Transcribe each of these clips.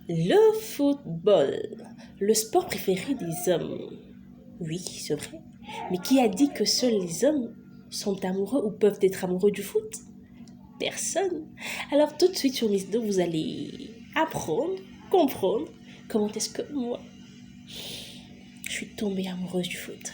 Le football, le sport préféré des hommes. Oui, c'est vrai. Mais qui a dit que seuls les hommes sont amoureux ou peuvent être amoureux du foot? Personne. Alors tout de suite sur Miss Do, vous allez apprendre, comprendre comment est-ce que moi, je suis tombée amoureuse du foot.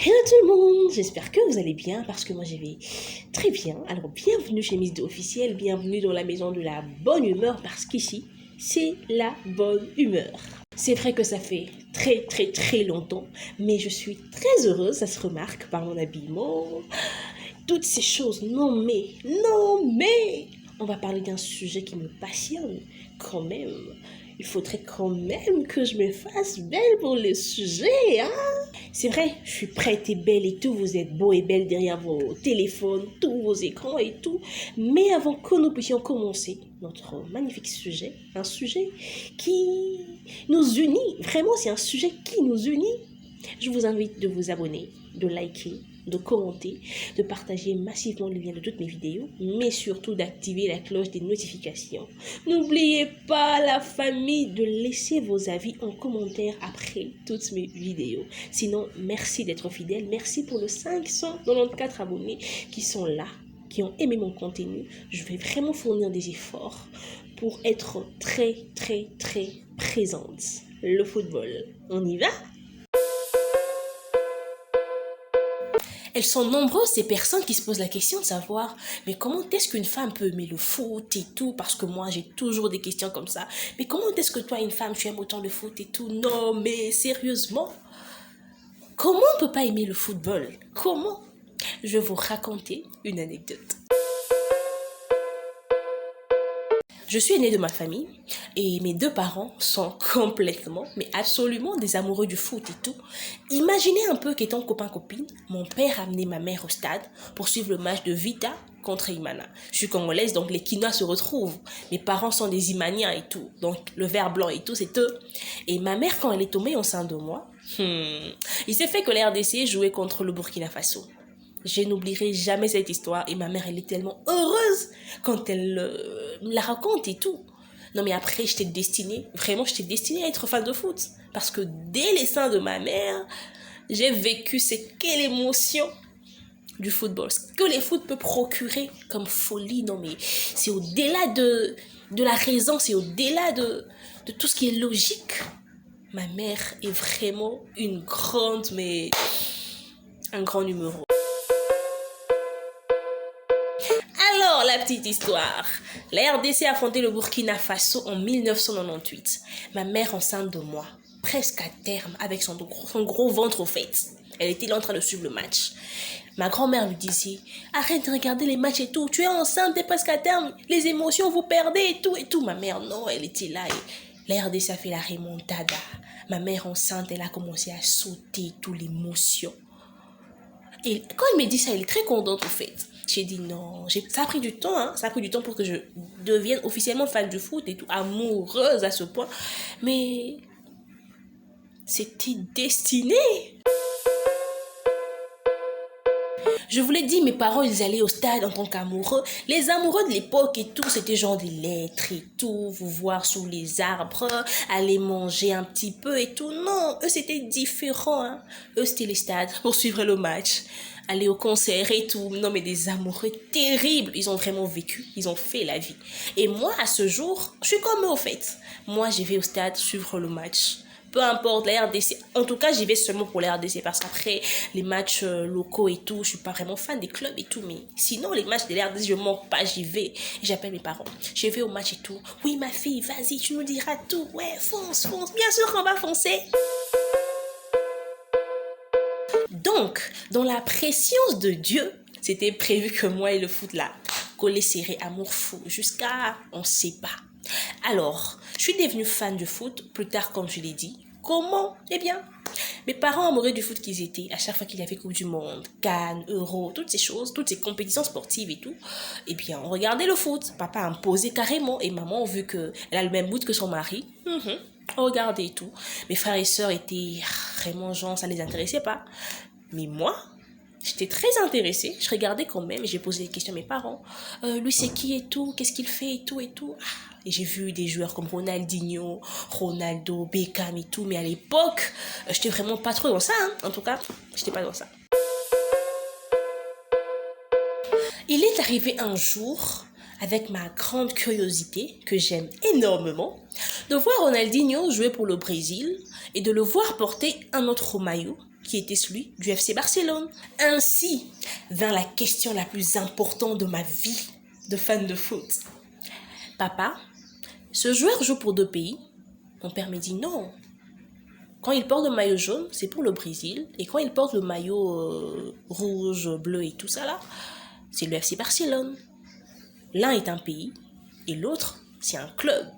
Hello tout le monde, j'espère que vous allez bien parce que moi je vais très bien. Alors bienvenue chez Miss Do officielle, bienvenue dans la maison de la bonne humeur parce qu'ici c'est la bonne humeur. C'est vrai que ça fait très longtemps, mais je suis très heureuse, ça se remarque par mon habillement, toutes ces choses. Non mais, on va parler d'un sujet qui me passionne quand même. Il faudrait quand même que je me fasse belle pour le sujet, hein? C'est vrai, je suis prête et belle et tout, vous êtes beau et belle derrière vos téléphones, tous vos écrans et tout. Mais avant que nous puissions commencer notre magnifique sujet, un sujet qui nous unit, vraiment c'est un sujet qui nous unit, je vous invite de vous abonner, de liker, de commenter, de partager massivement le lien de toutes mes vidéos, mais surtout d'activer la cloche des notifications. N'oubliez pas la famille de laisser vos avis en commentaire après toutes mes vidéos. Sinon, merci d'être fidèle, merci pour les 594 abonnés qui sont là, qui ont aimé mon contenu. Je vais vraiment fournir des efforts pour être très présente. Le football, on y va? Elles sont nombreuses ces personnes qui se posent la question de savoir mais comment est-ce qu'une femme peut aimer le foot et tout, parce que moi j'ai toujours des questions comme ça. Mais comment est-ce que toi une femme tu aimes autant le foot et tout? Non mais sérieusement, comment on peut pas aimer le football? Comment? Je vais vous raconter une anecdote. Je suis aînée de ma famille et mes deux parents sont complètement, mais absolument des amoureux du foot et tout. Imaginez un peu qu'étant copain-copine, mon père a amené ma mère au stade pour suivre le match de Vita contre Imana. Je suis congolaise, donc les Quinois se retrouvent. Mes parents sont des Imaniens et tout, donc le vert blanc et tout, c'est eux. Et ma mère, quand elle est tombée enceinte de moi, il s'est fait que la RDC jouait contre le Burkina Faso. Je n'oublierai jamais cette histoire et ma mère, elle est tellement heureuse quand elle me la raconte et tout. Non mais après, j'étais destinée à être fan de foot. Parce que dès les seins de ma mère, j'ai vécu quelle émotion du football. Ce que les foot peut procurer comme folie, non mais c'est au-delà de la raison, c'est au-delà de tout ce qui est logique. Ma mère est vraiment un grand numéro. Alors, la petite histoire. La RDC a affronté le Burkina Faso en 1998. Ma mère enceinte de moi, presque à terme, avec son gros ventre au fait. Elle était là en train de suivre le match. Ma grand-mère lui disait, arrête de regarder les matchs et tout, tu es enceinte, t'es presque à terme, les émotions, vous perdez et tout et tout. Ma mère, non, elle était là et la RDC a fait la remontada. Ma mère enceinte, elle a commencé à sauter, toute l'émotion. Et quand elle me dit ça, elle est très contente au fait. J'ai dit non, ça a pris du temps, hein. Ça a pris du temps pour que je devienne officiellement fan du foot et tout, amoureuse à ce point. Mais c'était destiné. Je vous l'ai dit, mes parents, ils allaient au stade en tant qu'amoureux. Les amoureux de l'époque et tout, c'était genre des lettres et tout, vous voir sous les arbres, aller manger un petit peu et tout. Non, eux, c'était différent, hein. Eux, c'était les stades pour suivre le match, aller au concert et tout. Non, mais des amoureux terribles. Ils ont vraiment vécu, ils ont fait la vie. Et moi, à ce jour, je suis comme eux, au fait. Moi, je vais au stade suivre le match. Peu importe la RDC, en tout cas j'y vais seulement pour la RDC parce qu'après les matchs locaux et tout, je suis pas vraiment fan des clubs et tout, mais sinon les matchs de la RDC je manque pas, j'y vais et j'appelle mes parents, je vais au match et tout. Oui ma fille, vas-y, tu nous diras tout, ouais fonce, bien sûr qu'on va foncer. Donc dans la préscience de Dieu, c'était prévu que moi et le foot là, collé serré, amour fou, jusqu'à on sait pas. Alors, je suis devenue fan de foot, plus tard comme je l'ai dit. Comment? Eh bien, mes parents amoureux du foot qu'ils étaient, à chaque fois qu'il y avait Coupe du Monde, Cannes, Euro, toutes ces choses, toutes ces compétitions sportives et tout, eh bien, on regardait le foot. Papa a imposé carrément et maman, vu qu'elle a le même mood que son mari, on regardait et tout. Mes frères et sœurs étaient vraiment genre, ça les intéressait pas. Mais moi, J'étais très intéressée. Je regardais quand même et j'ai posé des questions à mes parents. Lui, c'est qui et tout? Qu'est-ce qu'il fait et tout et tout? Et j'ai vu des joueurs comme Ronaldinho, Ronaldo, Beckham et tout. Mais à l'époque, j'étais vraiment pas trop dans ça. Hein. En tout cas, j'étais pas dans ça. Il est arrivé un jour, avec ma grande curiosité, que j'aime énormément, de voir Ronaldinho jouer pour le Brésil et de le voir porter un autre maillot qui était celui du FC Barcelone. Ainsi vint la question la plus importante de ma vie de fan de foot. Papa, ce joueur joue pour 2 pays? Mon père me dit non. Quand il porte le maillot jaune, c'est pour le Brésil. Et quand il porte le maillot rouge, bleu et tout ça là, c'est le FC Barcelone. L'un est un pays et l'autre, c'est un club.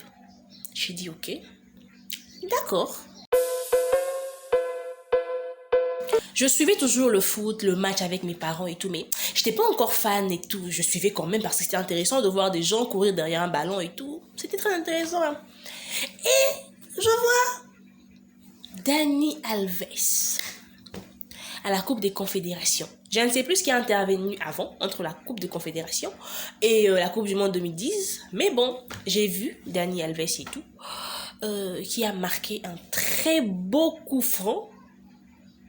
J'ai dit ok, d'accord. Je suivais toujours le foot, le match avec mes parents et tout, mais j'étais pas encore fan et tout. Je suivais quand même parce que c'était intéressant de voir des gens courir derrière un ballon et tout. C'était très intéressant. Et je vois Dani Alves à la Coupe des Confédérations. Je ne sais plus ce qui a intervenu avant, entre la Coupe des Confédérations et la Coupe du Monde 2010. Mais bon, j'ai vu Dani Alves et tout, qui a marqué un très beau coup franc,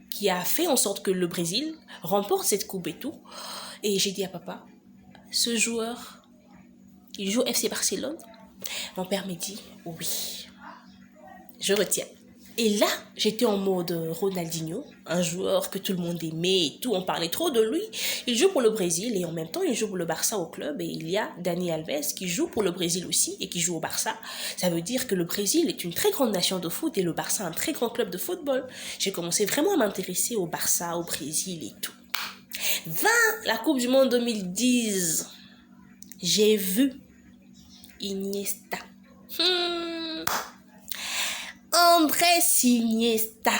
qui a fait en sorte que le Brésil remporte cette coupe et tout. Et j'ai dit à papa, ce joueur, il joue au FC Barcelone. Mon père me dit, oui, je retiens. Et là, j'étais en mode Ronaldinho, un joueur que tout le monde aimait et tout, on parlait trop de lui. Il joue pour le Brésil et en même temps, il joue pour le Barça au club. Et il y a Dani Alves qui joue pour le Brésil aussi et qui joue au Barça. Ça veut dire que le Brésil est une très grande nation de foot et le Barça un très grand club de football. J'ai commencé vraiment à m'intéresser au Barça, au Brésil et tout. La Coupe du Monde 2010, j'ai vu Iniesta. Andrés Iniesta.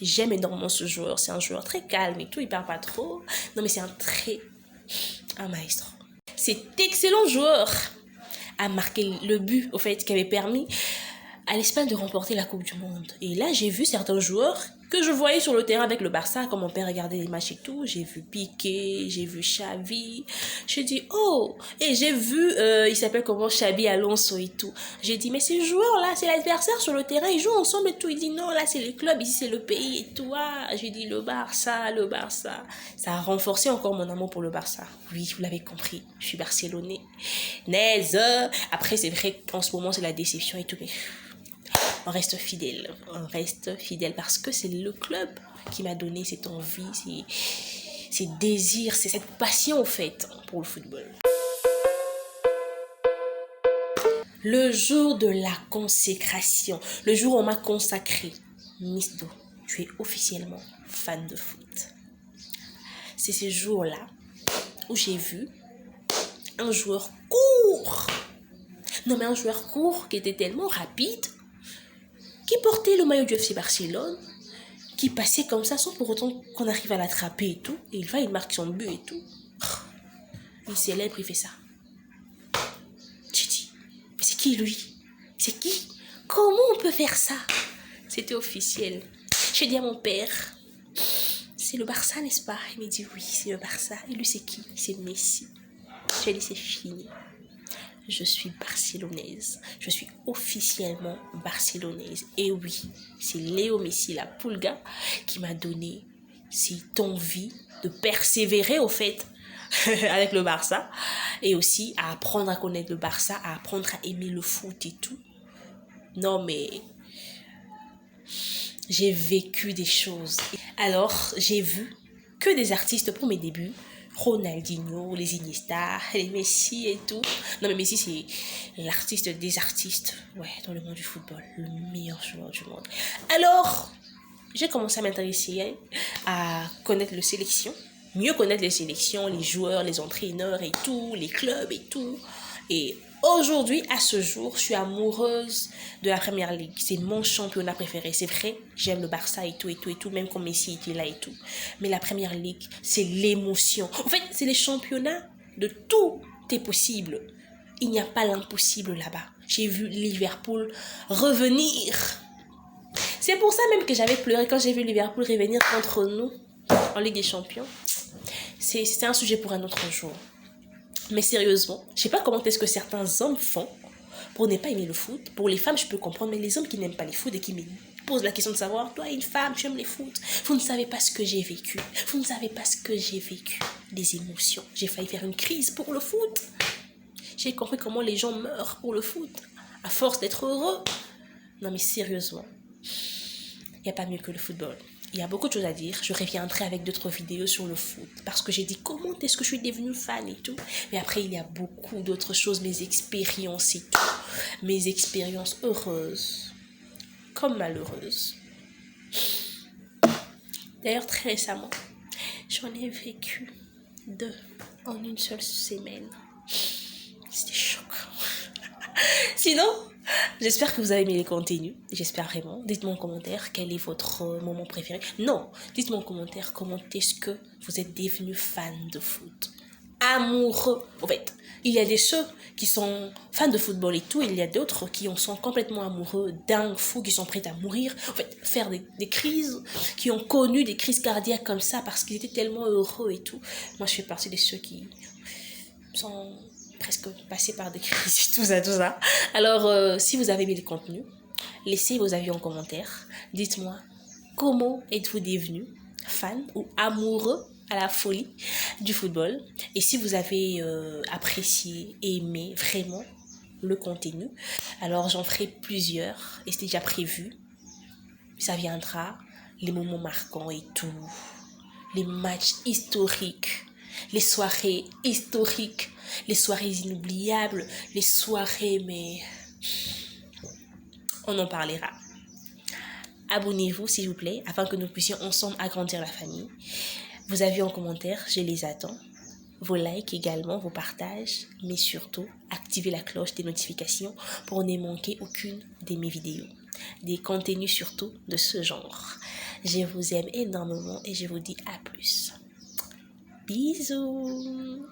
J'aime énormément ce joueur. C'est un joueur très calme et tout. Il parle pas trop. Non, mais c'est un maestro. Cet excellent joueur a marqué le but, au fait, qui avait permis à l'Espagne de remporter la Coupe du Monde. Et là, j'ai vu certains joueurs que je voyais sur le terrain avec le Barça, quand mon père regardait les matchs et tout. J'ai vu Piqué, j'ai vu Xavi. J'ai dit, oh! Et j'ai vu, il s'appelle comment, Xabi Alonso et tout. J'ai dit, mais ces joueurs-là, c'est l'adversaire sur le terrain, ils jouent ensemble et tout. Il dit, non, là, c'est les clubs, ici, c'est le pays et tout. Ah, j'ai dit, le Barça. Ça a renforcé encore mon amour pour le Barça. Oui, vous l'avez compris, je suis barcelonais. Naise. Après, c'est vrai qu'en ce moment, c'est la déception et tout, mais on reste fidèle parce que c'est le club qui m'a donné cette envie, ces désirs, c'est cette passion au fait pour le football. Le jour de la consécration, le jour où on m'a consacré, Miss Do, tu es officiellement fan de foot. C'est ce jour-là où j'ai vu un joueur court. Non mais un joueur court qui était tellement rapide, qui portait le maillot du FC Barcelone, qui passait comme ça sans pour autant qu'on arrive à l'attraper et tout. Et il marque son but et tout. Il célèbre, il fait ça. J'ai dit, mais c'est qui lui? C'est qui? Comment on peut faire ça? C'était officiel. J'ai dit à mon père, c'est le Barça, n'est-ce pas? Il m'a dit, oui, c'est le Barça. Et lui, c'est qui? C'est Messi. J'ai dit, c'est fini. Je suis barcelonaise. Je suis officiellement barcelonaise. Et oui, c'est Léo Messi, la Pulga, qui m'a donné cette envie de persévérer, au fait, avec le Barça. Et aussi à apprendre à connaître le Barça, à apprendre à aimer le foot et tout. Non, mais j'ai vécu des choses. Alors, j'ai vu que des artistes pour mes débuts. Ronaldinho, les Iniesta, les Messi et tout. Non mais Messi c'est l'artiste des artistes, ouais, dans le monde du football, le meilleur joueur du monde. Alors, j'ai commencé à m'intéresser à connaître les sélections, mieux connaître les sélections, les joueurs, les entraîneurs et tout, les clubs et tout. Et aujourd'hui, à ce jour, je suis amoureuse de la Première Ligue. C'est mon championnat préféré. C'est vrai, j'aime le Barça et tout, même quand Messi était là et tout. Mais la Première Ligue, c'est l'émotion. En fait, c'est les championnats de tout est possible. Il n'y a pas l'impossible là-bas. J'ai vu Liverpool revenir. C'est pour ça même que j'avais pleuré quand j'ai vu Liverpool revenir contre nous en Ligue des Champions. c'est un sujet pour un autre jour. Mais sérieusement, je sais pas comment est-ce que certains hommes font pour ne pas aimer le foot. Pour les femmes, je peux comprendre, mais les hommes qui n'aiment pas les foot et qui me posent la question de savoir, toi, une femme, tu aimes les foot. Vous ne savez pas ce que j'ai vécu. Vous ne savez pas ce que j'ai vécu. Des émotions. J'ai failli faire une crise pour le foot. J'ai compris comment les gens meurent pour le foot. À force d'être heureux. Non mais sérieusement, il n'y a pas mieux que le football. Il y a beaucoup de choses à dire. Je reviendrai avec d'autres vidéos sur le foot. Parce que j'ai dit comment est-ce que je suis devenue fan et tout. Mais après, il y a beaucoup d'autres choses. Mes expériences et tout. Mes expériences heureuses. Comme malheureuses. D'ailleurs, très récemment, j'en ai vécu 2 en une seule semaine. C'était choquant. Sinon, j'espère que vous avez aimé les contenus. J'espère vraiment. Dites-moi en commentaire quel est votre moment préféré. Non, dites-moi en commentaire comment est-ce que vous êtes devenu fan de foot. Amoureux. En fait, il y a des ceux qui sont fans de football et tout. Il y a d'autres qui en sont complètement amoureux, dingues, fous, qui sont prêts à mourir. En fait, faire des crises, qui ont connu des crises cardiaques comme ça parce qu'ils étaient tellement heureux et tout. Moi, je fais partie de ceux qui sont presque passés par des crises et tout ça. Alors, si vous avez aimé le contenu, laissez vos avis en commentaire. Dites-moi, comment êtes-vous devenu fan ou amoureux à la folie du football? Et si vous avez apprécié, aimé vraiment le contenu, alors j'en ferai plusieurs et c'est déjà prévu. Ça viendra, les moments marquants et tout, les matchs historiques, les soirées historiques, les soirées inoubliables, les soirées, mais on en parlera. Abonnez-vous s'il vous plaît, afin que nous puissions ensemble agrandir la famille. Vos avis en commentaire, je les attends. Vos likes également, vos partages, mais surtout, activez la cloche des notifications pour ne manquer aucune de mes vidéos. Des contenus surtout de ce genre. Je vous aime énormément et je vous dis à plus. Bisous.